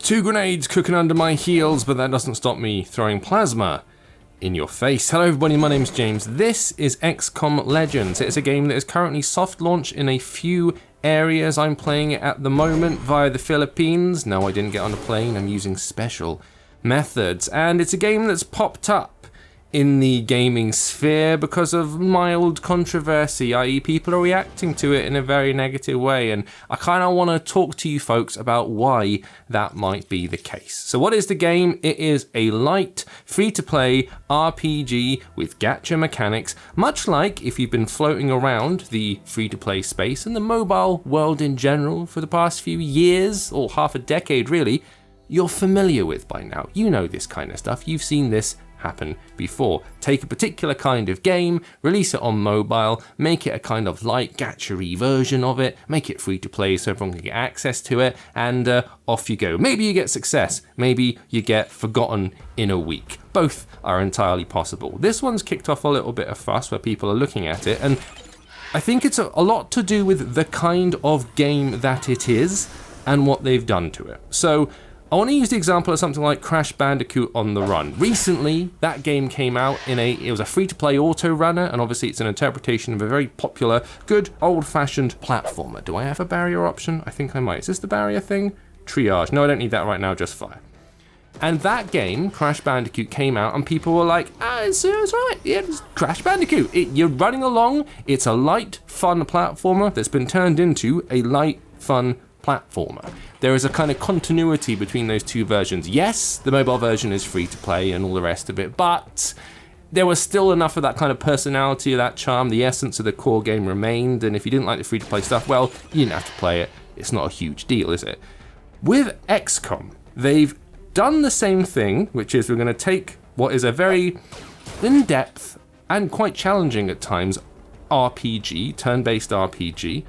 2 grenades cooking under my heels, but that doesn't stop me throwing plasma in your face. Hello everybody, my name's James. This is XCOM Legends. It's a game that is currently soft launched in a few areas. I'm playing it at the moment via the Philippines. No, I didn't get on a plane, I'm using special methods. And it's a game that's popped up in the gaming sphere because of mild controversy, i.e. people are reacting to it in a very negative way, and I kind of want to talk to you folks about why that might be the case. So what is the game? It is a light, free-to-play RPG with gacha mechanics, much like if you've been floating around the free-to-play space and the mobile world in general for the past few years, or half a decade really, you're familiar with by now. You know this kind of stuff, you've seen this happen before. Take a particular kind of game, release it on mobile, make it a kind of light gacha-y version of it, make it free to play so everyone can get access to it, and off you go. Maybe you get success, maybe you get forgotten in a week. Both are entirely possible. This one's kicked off a little bit of fuss where people are looking at it, and I think it's a lot to do with the kind of game that it is and what they've done to it. So I want to use the example of something like Crash Bandicoot on the Run. Recently, that game came out it was a free-to-play auto runner, and obviously it's an interpretation of a very popular, good, old-fashioned platformer. Do I have a barrier option? I think I might. Is this the barrier thing? Triage. No, I don't need that right now, just fire. And that game, Crash Bandicoot, came out and people were like, it's right, yeah, it's Crash Bandicoot. You're running along, it's a light, fun platformer that's been turned into a light, fun platformer. There is a kind of continuity between those two versions. Yes, the mobile version is free to play and all the rest of it, but there was still enough of that kind of personality, of that charm, the essence of the core game remained, and if you didn't like the free to play stuff, well, you didn't have to play it. It's not a huge deal, is it? With XCOM, they've done the same thing, which is we're going to take what is a very in-depth and quite challenging at times RPG, turn-based RPG,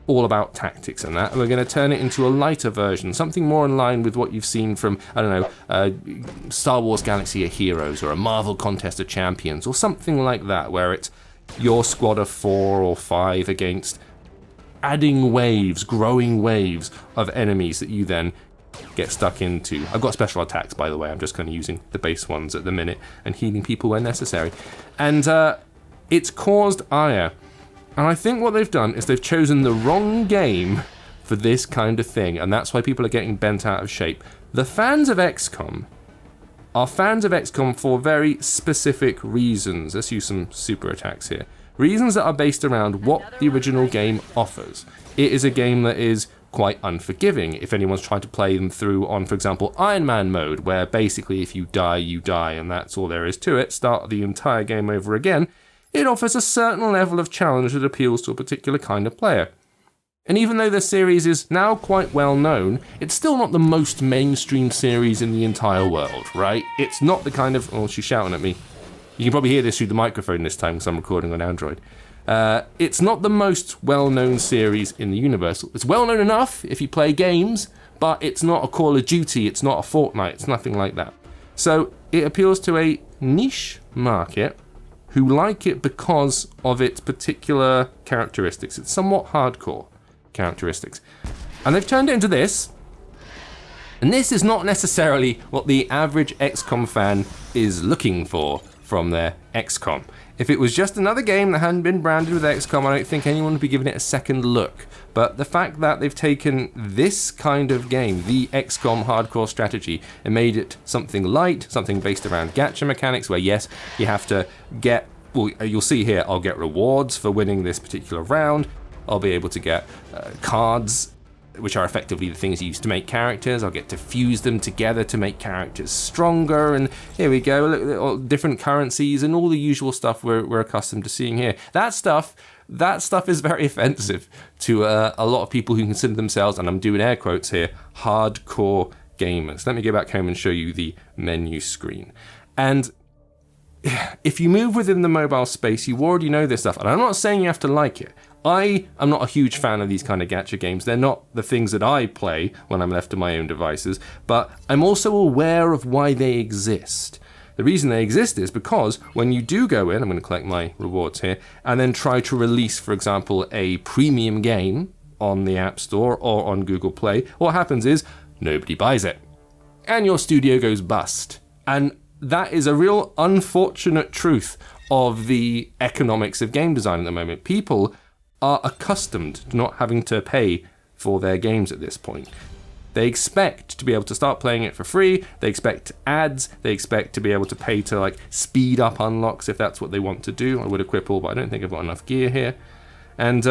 all about tactics and that, and we're going to turn it into a lighter version, something more in line with what you've seen from, I don't know, Star Wars Galaxy of Heroes or a Marvel Contest of Champions or something like that, where it's your squad of 4 or 5 against adding waves, growing waves of enemies that you then get stuck into. I've got special attacks, by the way, I'm just kind of using the base ones at the minute and healing people where necessary. And it's caused ire. And I think what they've done is they've chosen the wrong game for this kind of thing, and that's why people are getting bent out of shape. The fans of XCOM are fans of XCOM for very specific reasons. Let's use some super attacks here. Reasons that are based around what the original game offers. It is a game that is quite unforgiving. If anyone's tried to play them through on, for example, Iron Man mode, where basically if you die, you die, and that's all there is to it, start the entire game over again, it offers a certain level of challenge that appeals to a particular kind of player. And even though the series is now quite well known, it's still not the most mainstream series in the entire world, right? It's not the kind of... Oh, she's shouting at me. You can probably hear this through the microphone this time because I'm recording on Android. It's not the most well-known series in the universe. It's well-known enough if you play games, but it's not a Call of Duty, it's not a Fortnite, it's nothing like that. So it appeals to a niche market who like it because of its particular characteristics. It's somewhat hardcore characteristics. And they've turned it into this. And this is not necessarily what the average XCOM fan is looking for from their XCOM. If it was just another game that hadn't been branded with XCOM, I don't think anyone would be giving it a second look. But the fact that they've taken this kind of game, the XCOM hardcore strategy, and made it something light, something based around gacha mechanics, where yes, you have to get, well, you'll see here, I'll get rewards for winning this particular round. I'll be able to get cards, which are effectively the things you use to make characters. I'll get to fuse them together to make characters stronger, and here we go, look, different currencies and all the usual stuff we're accustomed to seeing here. That stuff is very offensive to a lot of people who consider themselves, and I'm doing air quotes here, hardcore gamers. Let me go back home and show you the menu screen. And if you move within the mobile space, you already know this stuff, and I'm not saying you have to like it. I am not a huge fan of these kind of gacha games. They're not the things that I play when I'm left to my own devices, but I'm also aware of why they exist. The reason they exist is because when you do go in, I'm going to collect my rewards here, and then try to release, for example, a premium game on the App Store or on Google Play, what happens is nobody buys it. and your studio goes bust. And that is a real unfortunate truth of the economics of game design at the moment. People are accustomed to not having to pay for their games at this point. They expect to be able to start playing it for free, they expect ads, they expect to be able to pay to like speed up unlocks if that's what they want to do. I would equip all, but I don't think I've got enough gear here. And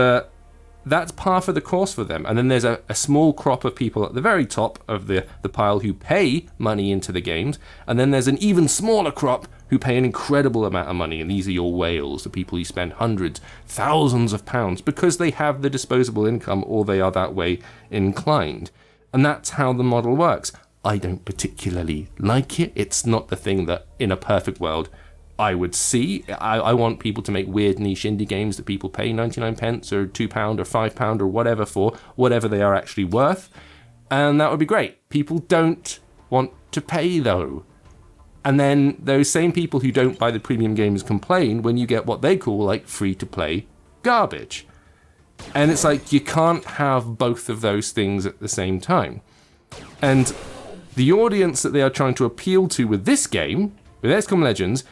that's par for the course for them. And then there's a small crop of people at the very top of the pile who pay money into the games, and then there's an even smaller crop who pay an incredible amount of money, and these are your whales, the people who spend hundreds, thousands of pounds because they have the disposable income or they are that way inclined. And that's how the model works. I don't particularly like it. It's not the thing that, in a perfect world, I would see. I want people to make weird niche indie games that people pay 99 pence or £2 or £5 or whatever for, whatever they are actually worth. And that would be great. People don't want to pay, though. And then those same people who don't buy the premium games complain when you get what they call, like, free-to-play garbage. And it's like, you can't have both of those things at the same time. And the audience that they are trying to appeal to with this game, with XCOM Legends,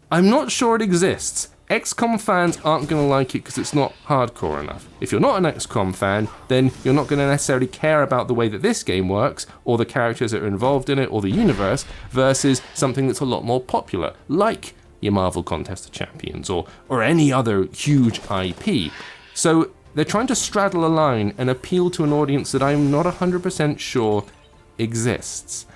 I'm not sure it exists. XCOM fans aren't going to like it because it's not hardcore enough. If you're not an XCOM fan, then you're not going to necessarily care about the way that this game works, or the characters that are involved in it, or the universe, versus something that's a lot more popular, like your Marvel Contest of Champions, or any other huge IP. So they're trying to straddle a line and appeal to an audience that I'm not 100% sure exists.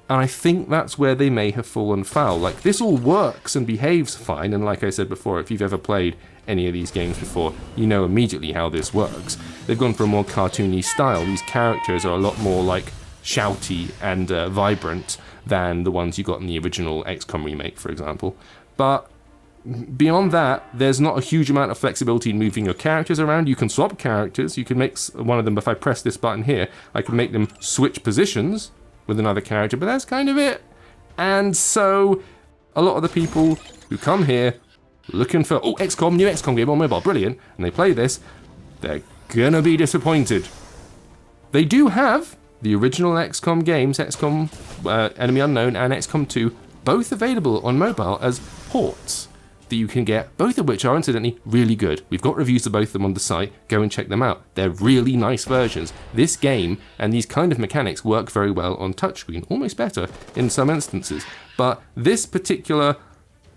And I think that's where they may have fallen foul. Like, this all works and behaves fine, and like I said before, if you've ever played any of these games before, you know immediately how this works. They've gone for a more cartoony style. These characters are a lot more, like, shouty and vibrant than the ones you got in the original XCOM remake, for example. But beyond that, there's not a huge amount of flexibility in moving your characters around. You can swap characters. You can make one of them, if I press this button here, I can make them switch positions with another character, but that's kind of it. And so a lot of the people who come here looking for, new XCOM game on mobile, brilliant, and they play this, they're gonna be disappointed. They do have the original XCOM games, XCOM Enemy Unknown and XCOM 2, both available on mobile as ports that you can get, both of which are incidentally really good. We've got reviews of both of them on the site, go and check them out. They're really nice versions. This game and these kind of mechanics work very well on touchscreen, almost better in some instances. But this particular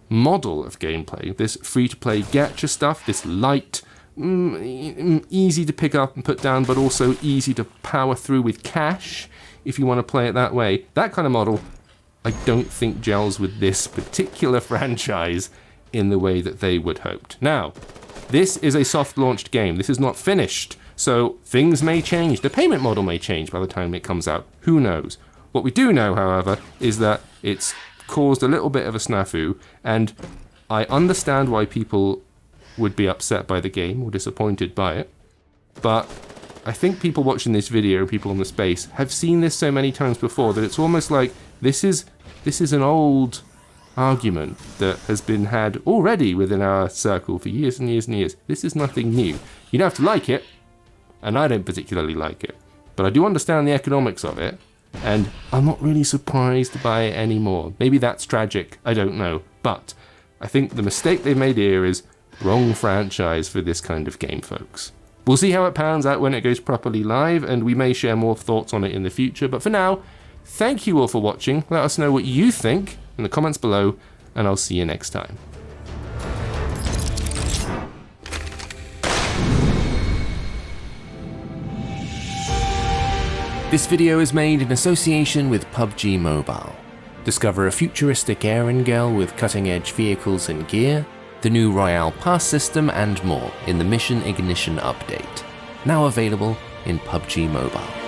model of gameplay, this free-to-play gacha stuff, this light, easy to pick up and put down, but also easy to power through with cash, if you want to play it that way, that kind of model, I don't think gels with this particular franchise in the way that they would hoped. Now, this is a soft-launched game. This is not finished, so things may change. The payment model may change by the time it comes out. Who knows? What we do know, however, is that it's caused a little bit of a snafu, and I understand why people would be upset by the game or disappointed by it, but I think people watching this video, people in the space, have seen this so many times before that it's almost like this is an old argument that has been had already within our circle for years and years and years. This is nothing new. You don't have to like it, and I don't particularly like it, but I do understand the economics of it, and I'm not really surprised by it anymore. Maybe that's tragic, I don't know, but I think the mistake they made here is wrong franchise for this kind of game, folks. We'll see how it pans out when it goes properly live, and we may share more thoughts on it in the future, but for now, thank you all for watching. Let us know what you think in the comments below, and I'll see you next time. This video is made in association with PUBG Mobile. Discover a futuristic Erangel with cutting-edge vehicles and gear, the new Royale Pass system, and more in the Mission Ignition update. Now available in PUBG Mobile.